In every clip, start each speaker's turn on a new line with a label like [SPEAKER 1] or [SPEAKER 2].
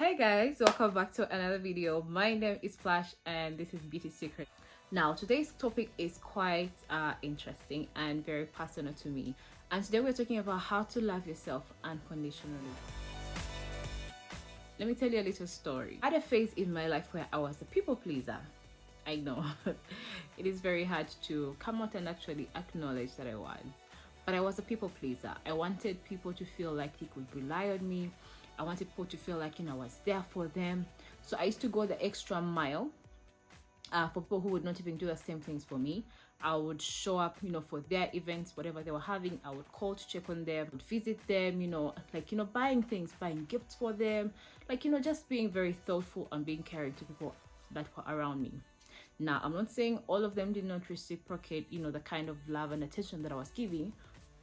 [SPEAKER 1] Hey guys, welcome back to another video. My name is Flash and this is Beauty Secret. Now today's topic is quite interesting and very personal to me, and today we're talking about how to love yourself unconditionally. Let me tell you a little story. I had a phase in my life where I was a people pleaser. I know it is very hard to come out and actually acknowledge that I was, but I was a people pleaser. I wanted people to feel like they could rely on me. I wanted people to feel like, I was there for them. So I used to go the extra mile for people who would not even do the same things for me. I would show up, for their events, whatever they were having. I would call to check on them, would visit them, buying things, buying gifts for them, just being very thoughtful and being caring to people that were around me. Now, I'm not saying all of them did not reciprocate, the kind of love and attention that I was giving,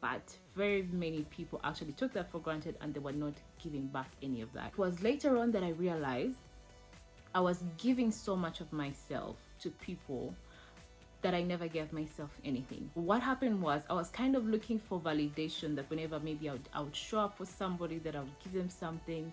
[SPEAKER 1] but very many people actually took that for granted and they were not giving back any of that. It was later on that I realized I was giving so much of myself to people that I never gave myself anything. What happened was I was kind of looking for validation, that whenever maybe I would show up for somebody, that I would give them something,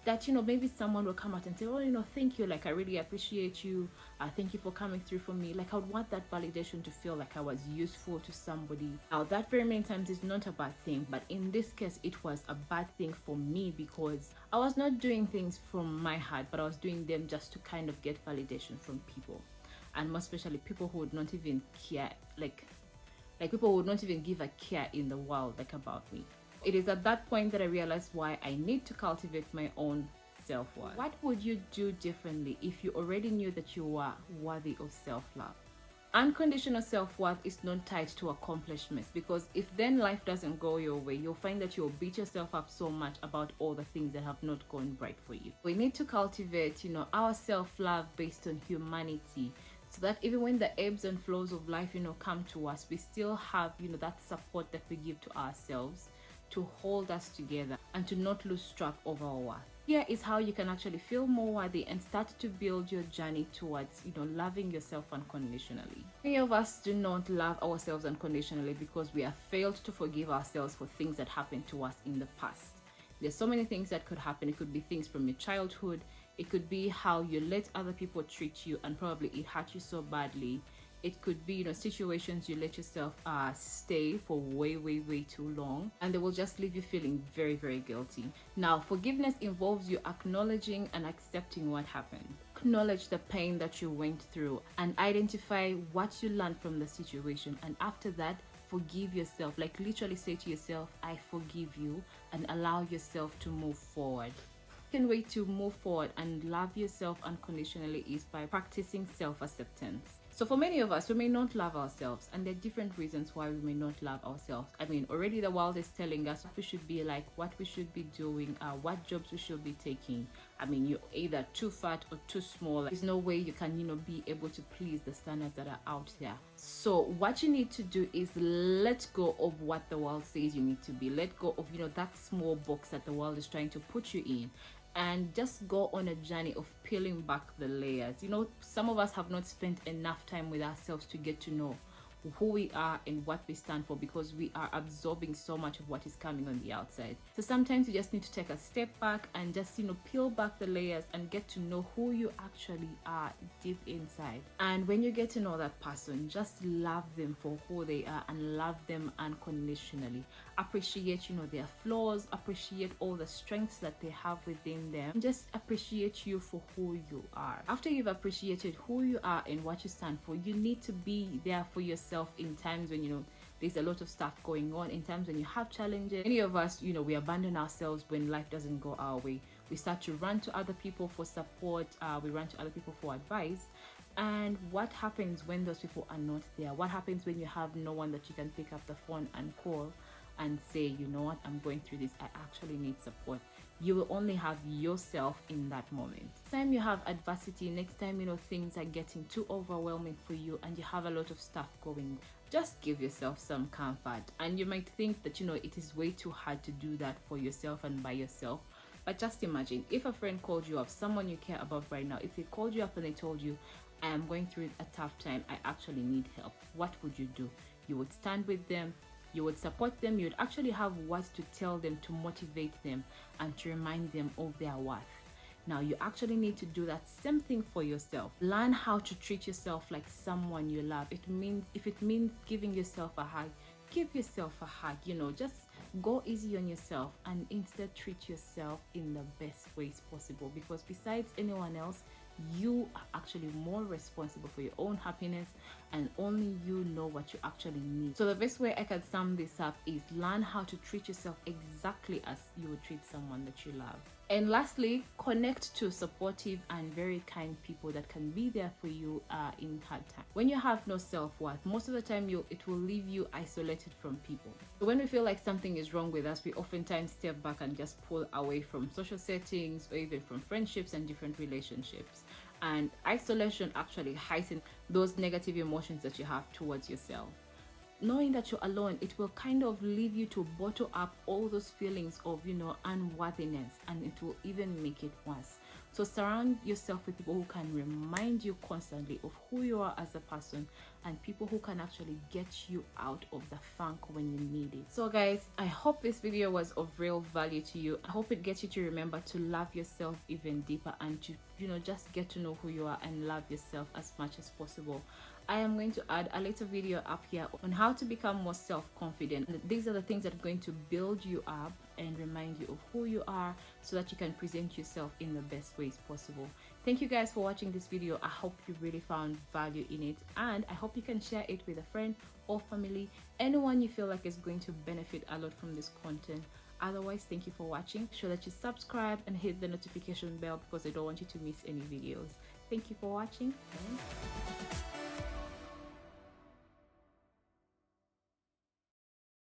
[SPEAKER 1] that maybe someone will come out and say, oh, thank you, I really appreciate you, thank you for coming through for me. I would want that validation to feel like I was useful to somebody. Now that very many times is not a bad thing, but in this case it was a bad thing for me because I was not doing things from my heart, but I was doing them just to kind of get validation from people, and most especially people who would not even care, like people who would not even give a care in the world about me. It is at that point that I realized why I need to cultivate my own self-worth. What would you do differently if you already knew that you were worthy of self-love? Unconditional self-worth is not tied to accomplishments, because if then life doesn't go your way, you'll find that you'll beat yourself up so much about all the things that have not gone right for you. We need to cultivate, our self-love based on humanity, so that even when the ebbs and flows of life, come to us, we still have, that support that we give to ourselves to hold us together and to not lose track of our worth. Here is how you can actually feel more worthy and start to build your journey towards, loving yourself unconditionally. Many of us do not love ourselves unconditionally because we have failed to forgive ourselves for things that happened to us in the past. There's so many things that could happen. It could be things from your childhood. It could be how you let other people treat you and probably it hurt you so badly. It could be, situations you let yourself stay for way too long, and they will just leave you feeling very, very guilty. Now, forgiveness involves you acknowledging and accepting what happened. Acknowledge the pain that you went through and identify what you learned from the situation. And after that, forgive yourself. Literally say to yourself, I forgive you, and allow yourself to move forward. The second way to move forward and love yourself unconditionally is by practicing self-acceptance. So for many of us, we may not love ourselves, and there are different reasons why we may not love ourselves. Already the world is telling us what we should be like, what we should be doing, what jobs we should be taking. You're either too fat or too small. There's no way you can, be able to please the standards that are out there. So what you need to do is let go of what the world says you need to be. Let go of, that small box that the world is trying to put you in, and just go on a journey of peeling back the layers. Some of us have not spent enough time with ourselves to get to know who we are and what we stand for, because we are absorbing so much of what is coming on the outside. So sometimes you just need to take a step back and just peel back the layers and get to know who you actually are deep inside. And when you get to know that person, just love them for who they are and love them unconditionally. Appreciate their flaws, appreciate all the strengths that they have within them, and just appreciate you for who you are. After you've appreciated who you are and what you stand for, you need to be there for yourself in times when there's a lot of stuff going on, in times when you have challenges. Many of us, we abandon ourselves when life doesn't go our way. We start to run to other people for support, we run to other people for advice. And what happens when those people are not there? What happens when you have no one that you can pick up the phone and call and say, you know what, I'm going through this, I actually need support? You will only have yourself in that moment. Next time you have adversity, next time things are getting too overwhelming for you and you have a lot of stuff going, just give yourself some comfort. And you might think that it is way too hard to do that for yourself and by yourself, but just imagine if a friend called you up, someone you care about right now, if they called you up and they told you, I am going through a tough time, I actually need help, what would you do? You would stand with them, you would support them, you would actually have words to tell them, to motivate them and to remind them of their worth. Now you actually need to do that same thing for yourself. Learn how to treat yourself like someone you love. If it means giving yourself a hug, give yourself a hug. Just go easy on yourself and instead treat yourself in the best ways possible, because besides anyone else, you are actually more responsible for your own happiness, and only you know what you actually need. So the best way I can sum this up is learn how to treat yourself exactly as you would treat someone that you love. And lastly, connect to supportive and very kind people that can be there for you in hard times. When you have no self-worth, most of the time it will leave you isolated from people. So when we feel like something is wrong with us, we oftentimes step back and just pull away from social settings or even from friendships and different relationships. And isolation actually heightens those negative emotions that you have towards yourself. Knowing that you're alone, it will kind of leave you to bottle up all those feelings of unworthiness, and it will even make it worse. So surround yourself with people who can remind you constantly of who you are as a person, and people who can actually get you out of the funk when you need it. So guys, I hope this video was of real value to you. I hope it gets you to remember to love yourself even deeper, and to just get to know who you are and love yourself as much as possible. I am going to add a little video up here on how to become more self-confident. These are the things that are going to build you up and remind you of who you are, so that you can present yourself in the best ways possible. Thank you guys for watching this video. I hope you really found value in it, and I hope you can share it with a friend or family, anyone you feel like is going to benefit a lot from this content. Otherwise, thank you for watching. Make sure that you subscribe and hit the notification bell, because I don't want you to miss any videos. Thank you for watching.